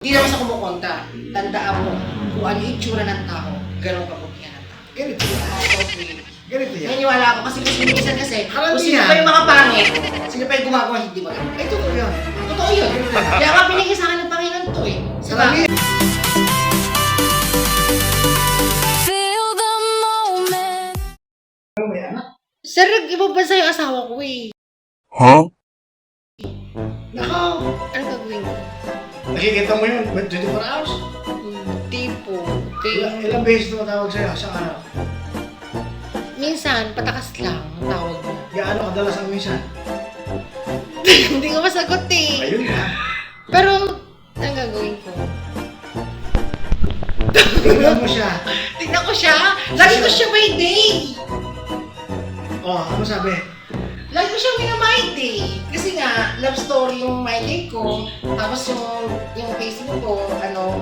Hindi naman sa kumukonta. Tandaan mo, kung ano yung itsura ng tao, ganun kabutihan ng tao. Ganito yan. Okay. Ganito yan. Naniniwala ako kasi minsan kasi, Karamihan. kung sino pa yung mga pangit, sino pa yung gumagawa hindi maganda. Ay, totoo yan. Totoo yun. Kaya nga pinigil sa akin ng Panginoon to eh. Sa Karamihan. Feel the moment. Ano may anak? Sir, iba ba sa'yo asawa ko eh? Huh? Nakaw. Ano gagawin ko? Nakikita mo yun, 24 hours. Tipo. Ilang beses tumatawag sa'yo sa araw? Minsan, patakas lang ang tawag mo. Gaano kadalas ang minsan? Hindi ko masagot eh. Ayun na. Pero, ang gagawin ko? Tingnan mo siya. Tignan ko siya. Lagi ko siya may day. Oh, ano sabi? Lagi ko siya minamind eh. Kasi nga, love story yung my day ko. Tapos yung Facebook ko,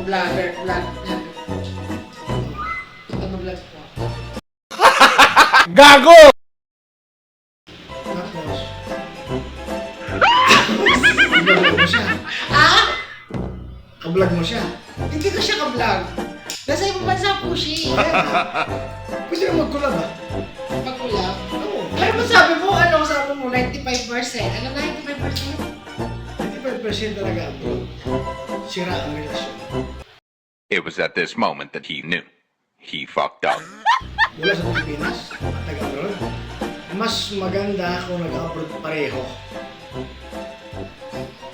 vlogger. Ano vlog ko? Gago! Tapos, kablog mo siya. Ah? Kablog mo siya. Hindi ko siya ka-vlog. Nasa ibang bansa po siya eh. Pwede na magkulab ah. Pagkulap. Oo. Pero sabi mo, 95%? Ano 95%? 95% talaga abroad. Sira ang relasyon. It was at this moment that he knew. He fucked up. Mula sa Pilipinas at taga-abroad, mas maganda kung nag-abroad pareho.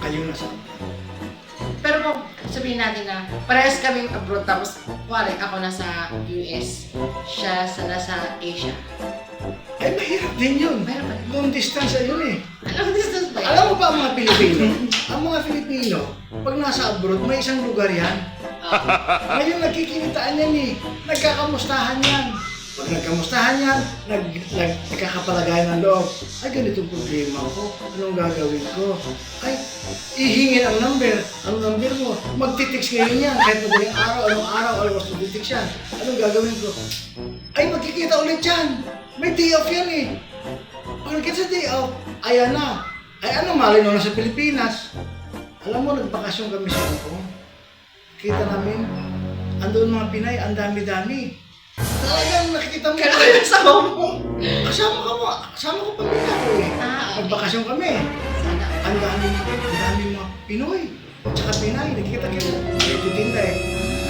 Kayo na sa abroad. Pero kung sabihin natin na parehas kaming abroad tapos wala ako nasa US, siya sa nasa Asia. Ay, mahirap din yun. Mahirap ba? Long distance yun eh. Anong distance ba yun? Alam mo ba ang mga Pilipino? Ang mga Pilipino, pag nasa abroad, may isang lugar yan. Ngayon nagkikinitaan yan eh. Nagkakamustahan yan. Pag nagkamustahan yan, nagkakapalagayan ng loob. Ay, ganitong problema ko. Anong gagawin ko? Ay, ihingin ang number. Ang number mo. Magtitext ngayon yan. Kahit madaling araw, anong araw, alas magtitext yan. Anong gagawin ko? Ay, magkikita ulit yan. May day off yan eh. Pag nagkita sa day off, ayan na. Ay, ano, mali na sa Pilipinas. Alam mo, nagbakasyon kami sa Hong Kong. Kita namin, andun mga Pinay, ang dami-dami. Talagang nakikita mo. Kaya kayo sa mo. Kasama ko pamilya ko eh. Ah, okay. Nagbakasyon kami. Sana. Ang dami mga Pinoy. Tsaka Pinay, nakikita kita. Medyo tinda eh.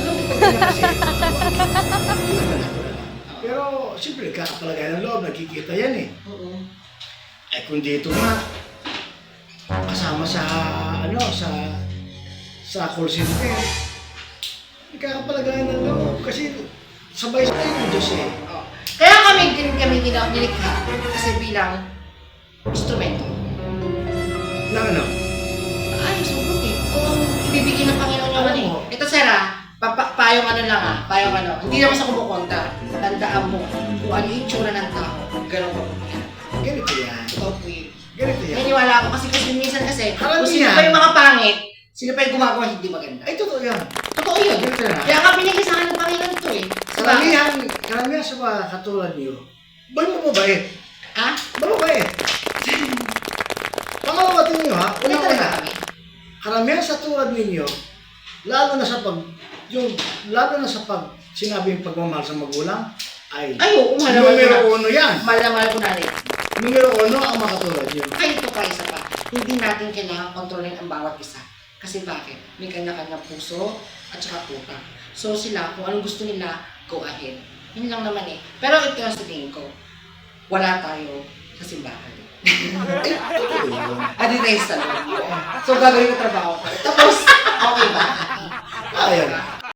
Alam mo ba kasi? Pero, siyempre, kakapalagay ng loob, nakikita yan eh. Oo. Eh kung dito nga, kasama sa, sa call center, nakakapalagay ng loob. Kasi, sabay sa ng Diyos eh. Oh. Kaya kami nilikha kasi bilang instrumento. Na ano? Ay, sugot eh. Kung ibibigay ng Panginoon naman Alam eh. mo. Ito sir payong ano lang payong ano. Hindi naman sa kumukonta. Tandaan mo, kung ano yung itsura ng tao, ganun kabutihan ng tao. Ganito yan. Totoo po yun. Ganito yan. Naniniwala ako kasi minsan kasi, kung Karamihan. sino pa yung mga pangit, sino pa yung gumagawa hindi maganda. Ay, totoo yan. Totoo yun. Ganito yan. Kaya nga pinigil sa akin ng Panginoon to eh. Karamihan sa mga katulad niyo, mabait. Ha? Mabait. Pangalawa niyo ha, Hindi talaga una-una, kami. karamihan sa tulad ninyo, lalo na sa pag sinabing pagmamahal sa magulang, ay Ay, oo, mahal naman numero ko uno yan. Mahal na mahal ko na rin. Numero uno ang makatulad niyo. Ay, ito pa isa pa. Hindi natin kailangan kontrolin ang bawat isa. Kasi bakit? May kanya-kanyang puso at saka utak. So sila, kung anong gusto nila, go ahead. Yun lang naman eh. Pero ito ang sabihin ko, wala tayo sa simbahan. Totoo yun. Adi tayo sa loob. So gagawin ko trabaho ko. Tapos, okay ba? Ayan.